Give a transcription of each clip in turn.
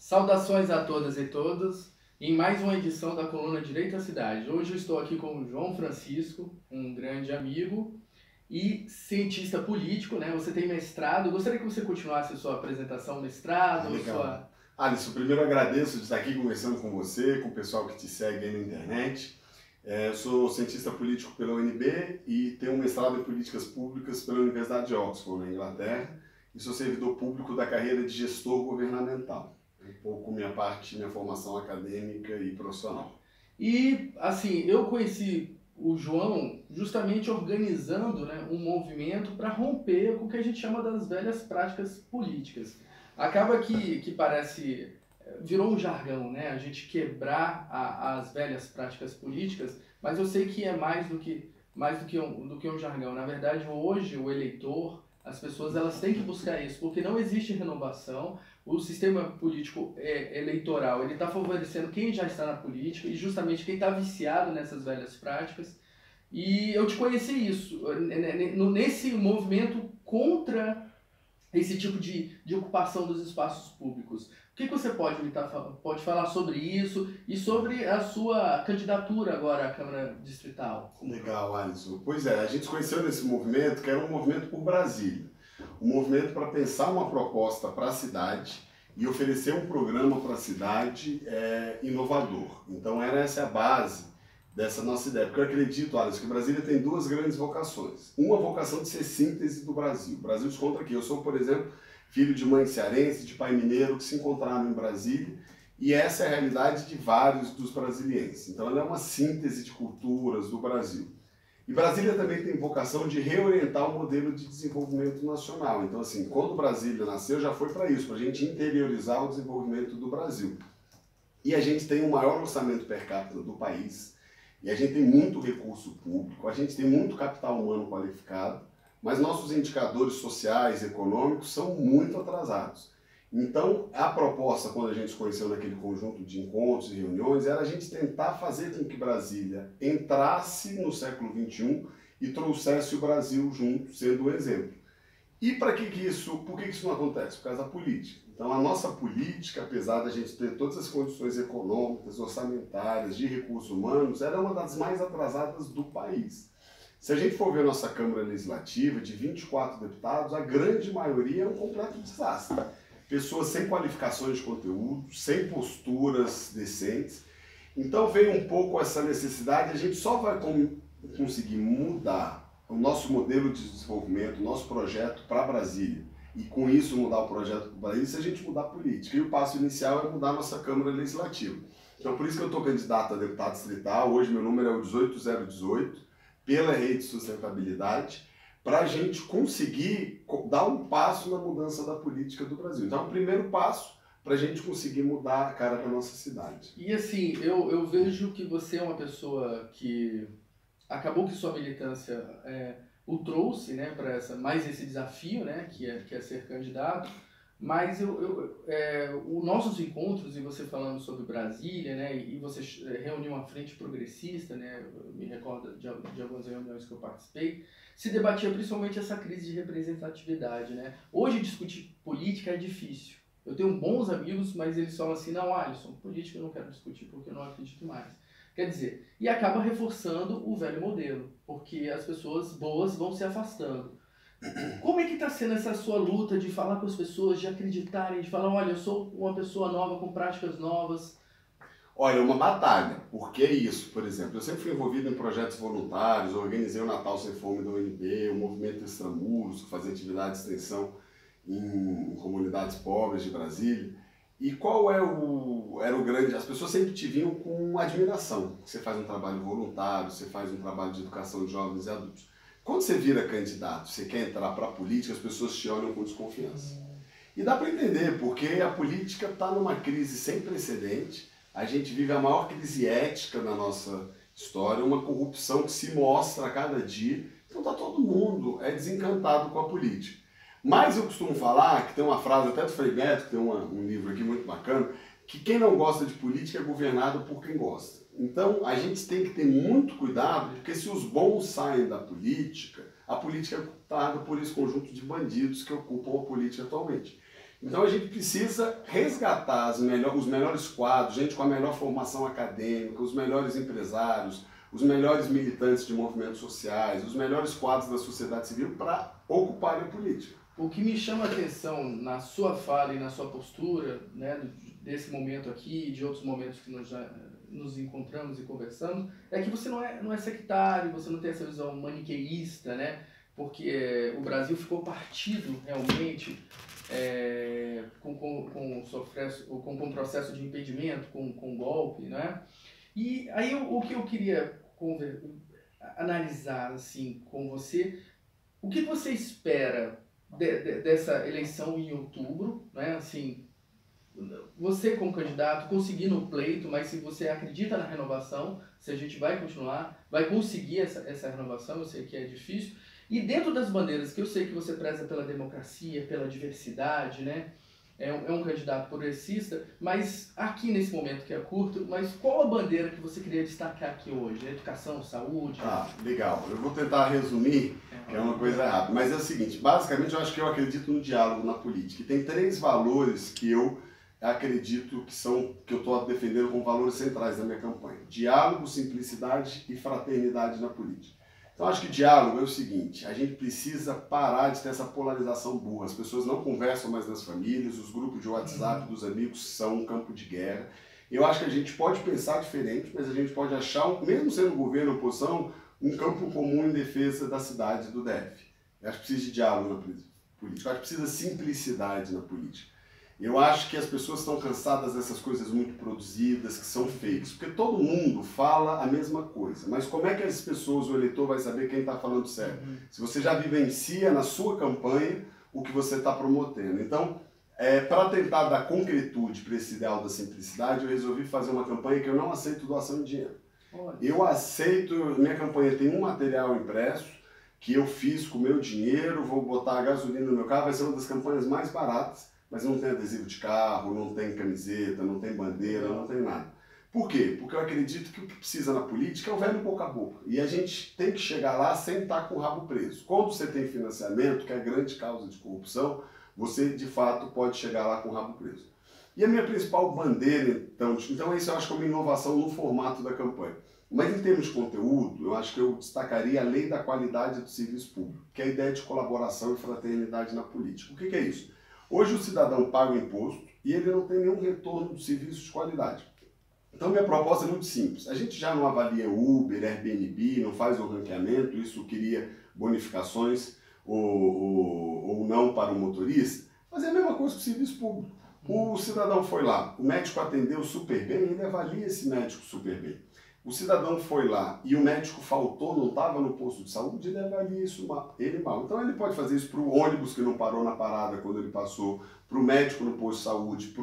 Saudações a todas e todos em mais uma edição da coluna Direito à Cidade. Hoje eu estou aqui com o João Francisco, um grande amigo e cientista político, né? Você tem mestrado. Eu gostaria que você continuasse a sua apresentação, mestrado, Legal. Alisson, primeiro eu agradeço de estar aqui conversando com você, com o pessoal que te segue aí na internet. Eu sou cientista político pela UNB e tenho um mestrado em políticas públicas pela Universidade de Oxford, na Inglaterra, e sou servidor público da carreira de gestor governamental. Um pouco minha formação acadêmica e profissional. E, assim, eu conheci o João justamente organizando, né, um movimento para romper com o que a gente chama das velhas práticas políticas. Acaba que parece, virou um jargão, né, a gente quebrar as velhas práticas políticas, mas eu sei que é mais do que um jargão. Na verdade, hoje o eleitor, as pessoas, elas têm que buscar isso, porque não existe renovação. O sistema político eleitoral, ele está favorecendo quem já está na política e justamente quem está viciado nessas velhas práticas. E eu te conheci isso, nesse movimento contra esse tipo de ocupação dos espaços públicos. O que você pode falar sobre isso e sobre a sua candidatura agora à Câmara Distrital? Legal, Alisson. Pois é, a gente se conheceu nesse movimento, que era um movimento por Brasília. Um movimento para pensar uma proposta para a cidade e oferecer um programa para a cidade inovador. Então, essa a base dessa nossa ideia. Porque eu acredito, Alisson, que Brasília tem duas grandes vocações. Uma vocação de ser síntese do Brasil. O Brasil se encontra aqui. Eu sou, por exemplo, filho de mãe cearense, de pai mineiro, que se encontraram em Brasília. E essa é a realidade de vários dos brasilienses. Então, ela é uma síntese de culturas do Brasil. E Brasília também tem vocação de reorientar o modelo de desenvolvimento nacional. Então, assim, quando Brasília nasceu, já foi para isso, para a gente interiorizar o desenvolvimento do Brasil. E a gente tem o maior orçamento per capita do país, e a gente tem muito recurso público, a gente tem muito capital humano qualificado, mas nossos indicadores sociais e econômicos são muito atrasados. Então, a proposta, quando a gente se conheceu naquele conjunto de encontros e reuniões, era a gente tentar fazer com que Brasília entrasse no século XXI e trouxesse o Brasil junto, sendo um exemplo. E por que isso não acontece? Por causa da política. Então, a nossa política, apesar da gente ter todas as condições econômicas, orçamentárias, de recursos humanos, era uma das mais atrasadas do país. Se a gente for ver a nossa Câmara Legislativa, de 24 deputados, a grande maioria é um completo desastre. Pessoas sem qualificações de conteúdo, sem posturas decentes. Então veio um pouco essa necessidade, a gente só vai conseguir mudar o nosso modelo de desenvolvimento, o nosso projeto para Brasília, e com isso mudar o projeto para Brasília, se a gente mudar a política. E o passo inicial é mudar a nossa Câmara Legislativa. Então por isso que eu estou candidato a deputado distrital, hoje meu número é o 18018, pela Rede de Sustentabilidade, para a gente conseguir dar um passo na mudança da política do Brasil. Então, é o primeiro passo para a gente conseguir mudar a cara da nossa cidade. E assim, eu vejo que você é uma pessoa que acabou que sua militância o trouxe, né, para esse desafio, né, que é ser candidato. Mas os nossos encontros, e você falando sobre Brasília, né, e você reuniu uma frente progressista, né, eu me recordo de algumas reuniões que eu participei, se debatia principalmente essa crise de representatividade, né? Hoje discutir política é difícil. Eu tenho bons amigos, mas eles falam assim, não, Alisson, política eu não quero discutir porque eu não acredito mais. Quer dizer, e acaba reforçando o velho modelo, porque as pessoas boas vão se afastando. Como é que está sendo essa sua luta de falar com as pessoas, de acreditarem, de falar, olha, eu sou uma pessoa nova, com práticas novas? Olha, é uma batalha. Por que isso? Por exemplo, eu sempre fui envolvido em projetos voluntários, organizei o Natal Sem Fome da UNB, o Movimento Extramuros, que fazia atividade de extensão em comunidades pobres de Brasília. E qual era o grande... As pessoas sempre te viam com admiração. Você faz um trabalho voluntário, você faz um trabalho de educação de jovens e adultos. Quando você vira candidato, você quer entrar para a política, as pessoas te olham com desconfiança. E dá para entender, porque a política está numa crise sem precedente, a gente vive a maior crise ética na nossa história, uma corrupção que se mostra a cada dia, então está todo mundo desencantado com a política. Mas eu costumo falar, que tem uma frase até do Frei Beto, que tem um livro aqui muito bacana, que quem não gosta de política é governado por quem gosta. Então, a gente tem que ter muito cuidado, porque se os bons saem da política, a política é ocupada por esse conjunto de bandidos que ocupam a política atualmente. Então a gente precisa resgatar os melhores quadros, gente com a melhor formação acadêmica, os melhores empresários, os melhores militantes de movimentos sociais, os melhores quadros da sociedade civil para ocuparem a política. O que me chama a atenção na sua fala e na sua postura, né, desse momento aqui e de outros momentos que nós já nos encontramos e conversamos, é que você não é sectário, você não tem essa visão maniqueísta, né, porque o Brasil ficou partido realmente com um processo de impedimento, com golpe, né? E aí o que eu queria analisar assim, com você, o que você espera dessa eleição em outubro, né? Assim, você como candidato, conseguindo o pleito, mas se você acredita na renovação, se a gente vai continuar, vai conseguir essa renovação, eu sei que é difícil. E dentro das bandeiras, que eu sei que você preza pela democracia, pela diversidade, né? É um candidato progressista, mas aqui nesse momento que é curto, mas qual a bandeira que você queria destacar aqui hoje? Educação, saúde? Ah, legal. Eu vou tentar resumir, que é uma coisa rápida. Mas é o seguinte, basicamente eu acho que eu acredito no diálogo na política. E tem 3 valores que eu acredito que eu estou defendendo como valores centrais da minha campanha. Diálogo, simplicidade e fraternidade na política. Então, acho que diálogo é o seguinte, a gente precisa parar de ter essa polarização burra. As pessoas não conversam mais nas famílias, os grupos de WhatsApp dos amigos são um campo de guerra. Eu acho que a gente pode pensar diferente, mas a gente pode achar, mesmo sendo governo ou oposição, um campo comum em defesa da cidade do DF. Eu acho que precisa de diálogo na política. Eu acho que precisa de simplicidade na política. Eu acho que as pessoas estão cansadas dessas coisas muito produzidas, que são fakes, porque todo mundo fala a mesma coisa. Mas como é que as pessoas, o eleitor, vai saber quem está falando certo? Se você já vivencia na sua campanha o que você está prometendo. Então, para tentar dar concretude para esse ideal da simplicidade, eu resolvi fazer uma campanha que eu não aceito doação de dinheiro. Eu aceito, minha campanha tem um material impresso, que eu fiz com o meu dinheiro, vou botar a gasolina no meu carro, vai ser uma das campanhas mais baratas, mas não tem adesivo de carro, não tem camiseta, não tem bandeira, não tem nada. Por quê? Porque eu acredito que o que precisa na política é o velho boca a boca. E a gente tem que chegar lá sem estar com o rabo preso. Quando você tem financiamento, que é grande causa de corrupção, você de fato pode chegar lá com o rabo preso. E a minha principal bandeira, então isso eu acho que é uma inovação no formato da campanha. Mas em termos de conteúdo, eu acho que eu destacaria a lei da qualidade do serviço público, que é a ideia de colaboração e fraternidade na política. O que é isso? Hoje o cidadão paga o imposto e ele não tem nenhum retorno do serviço de qualidade. Então minha proposta é muito simples. A gente já não avalia Uber, Airbnb, não faz o ranqueamento, isso cria bonificações ou não para o motorista. Fazer a mesma coisa com o serviço público. O cidadão foi lá, o médico atendeu super bem, ele avalia esse médico super bem. O cidadão foi lá e o médico faltou, não estava no posto de saúde, ele avalia ele mal. Então ele pode fazer isso para o ônibus que não parou na parada quando ele passou, para o médico no posto de saúde,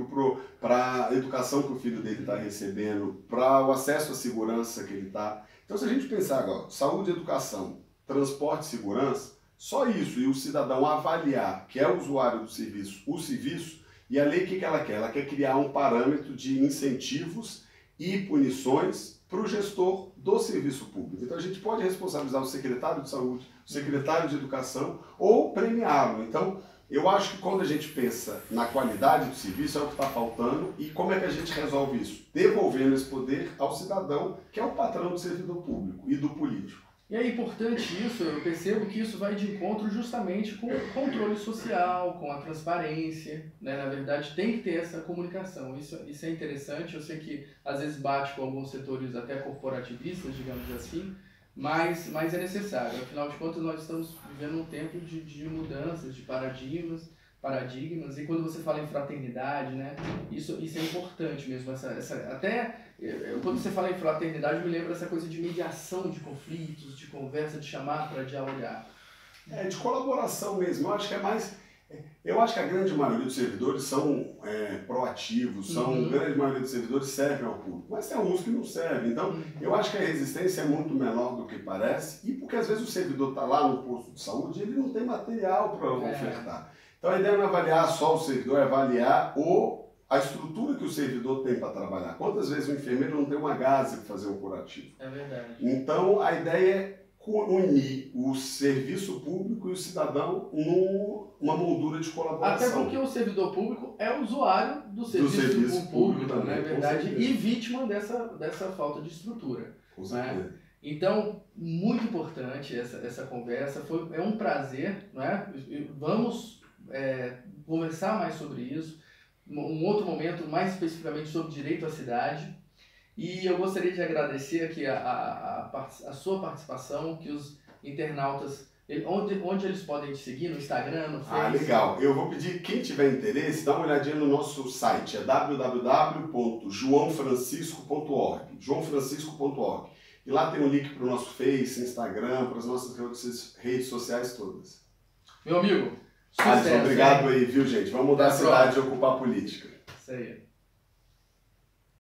para a educação que o filho dele está recebendo, para o acesso à segurança que ele está. Então se a gente pensar agora, saúde, educação, transporte e segurança, só isso, e o cidadão avaliar, que é o usuário do serviço, o serviço, e a lei o que ela quer? Ela quer criar um parâmetro de incentivos e punições para o gestor do serviço público. Então a gente pode responsabilizar o secretário de saúde, o secretário de educação ou premiá-lo. Então eu acho que quando a gente pensa na qualidade do serviço é o que está faltando e como é que a gente resolve isso? Devolvendo esse poder ao cidadão, que é o patrão do servidor público e do político. E é importante isso, eu percebo que isso vai de encontro justamente com o controle social, com a transparência, né? Na verdade tem que ter essa comunicação, isso é interessante, eu sei que às vezes bate com alguns setores até corporativistas, digamos assim, mas é necessário, afinal de contas nós estamos vivendo um tempo de mudanças, de paradigmas, e quando você fala em fraternidade, né, isso é importante mesmo, quando você fala em fraternidade, me lembra essa coisa de mediação de conflitos, de conversa, de chamar para dialogar. De colaboração mesmo, eu acho que a grande maioria dos servidores são proativos, a grande maioria dos servidores servem ao público, mas tem alguns que não servem, então eu acho que a resistência é muito menor do que parece, e porque às vezes o servidor está lá no posto de saúde e ele não tem material para ofertar. Então a ideia não é avaliar só o servidor, é avaliar a estrutura que o servidor tem para trabalhar. Quantas vezes o enfermeiro não tem uma gase para fazer um curativo? É verdade. Então a ideia é unir o serviço público e o cidadão numa moldura de colaboração. Até porque o servidor público é usuário do serviço público, também, na verdade, e vítima dessa falta de estrutura. Com certeza. Né? Então, muito importante essa conversa, é um prazer, não é? Vamos conversar mais sobre isso, um outro momento, mais especificamente sobre direito à cidade. E eu gostaria de agradecer aqui a sua participação, que os internautas, onde eles podem te seguir, no Instagram, no Facebook. Ah, legal. Eu vou pedir, quem tiver interesse, dá uma olhadinha no nosso site, é www.joaofrancisco.org, joaofrancisco.org. E lá tem um link para o nosso Face, Instagram, para as nossas redes sociais todas. Meu amigo, sucesso. Obrigado aí, viu, gente? Vamos mudar a cidade e ocupar a política. Isso aí.